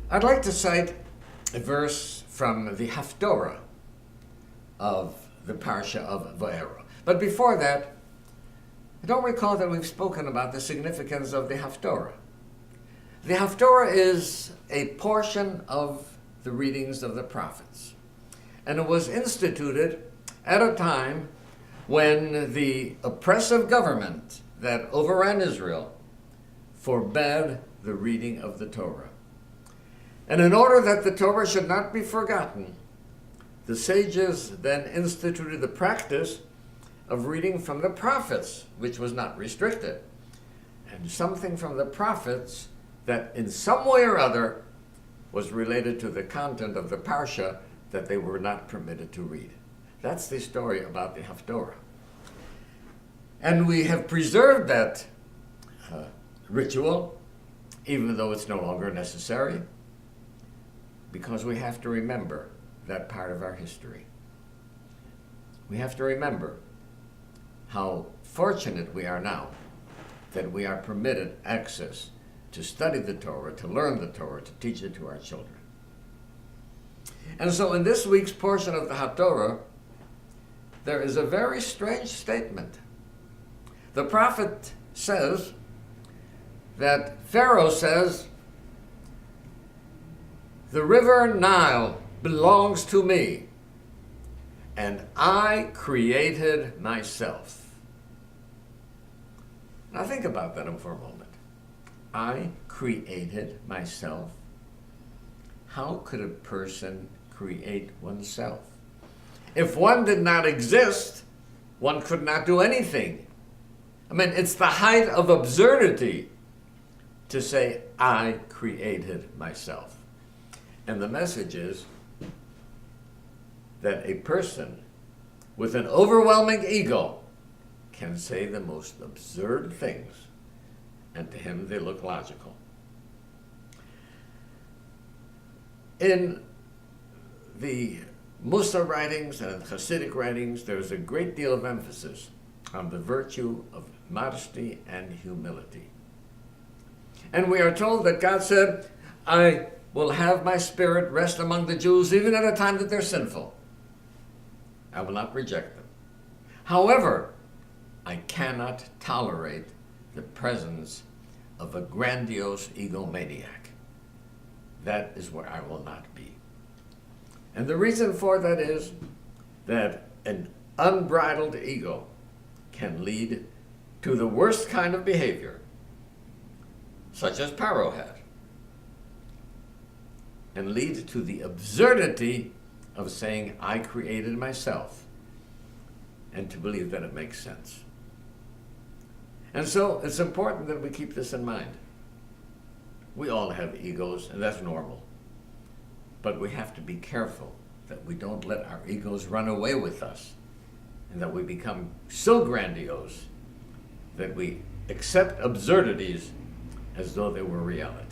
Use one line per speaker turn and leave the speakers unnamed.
I'd like to cite a verse from the Haftorah of the Parsha of Vaera. But before that, I don't recall that we've spoken about the significance of the Haftorah. The Haftorah is a portion of the readings of the prophets, and it was instituted at a time when the oppressive government that overran Israel forbade the reading of the Torah. And in order that the Torah should not be forgotten, the sages then instituted the practice of reading from the prophets, which was not restricted, and something from the prophets that in some way or other was related to the content of the Parsha that they were not permitted to read. That's the story about the Haftorah. And we have preserved that ritual, even though it's no longer necessary, because we have to remember that part of our history. We have to remember how fortunate we are now that we are permitted access to study the Torah, to learn the Torah, to teach it to our children. And so in this week's portion of the Haftorah, there is a very strange statement. The prophet says that Pharaoh says, "The river Nile belongs to me, and I created myself." Now think about that for a moment. I created myself. How could a person create oneself? If one did not exist, one could not do anything. I mean, it's the height of absurdity to say, I created myself. And the message is that a person with an overwhelming ego can say the most absurd things, and to him they look logical. In the Musa writings and Hasidic writings, there's a great deal of emphasis on the virtue of modesty and humility. And we are told that God said, I will have my spirit rest among the Jews even at a time that they're sinful. I will not reject them. However, I cannot tolerate the presence of a grandiose egomaniac. That is where I will not be. And the reason for that is that an unbridled ego can lead to the worst kind of behavior, such as Pharaoh had, and lead to the absurdity of saying, I created myself, and to believe that it makes sense. And so it's important that we keep this in mind. We all have egos, and that's normal. But we have to be careful that we don't let our egos run away with us, and that we become so grandiose that we accept absurdities as though they were reality.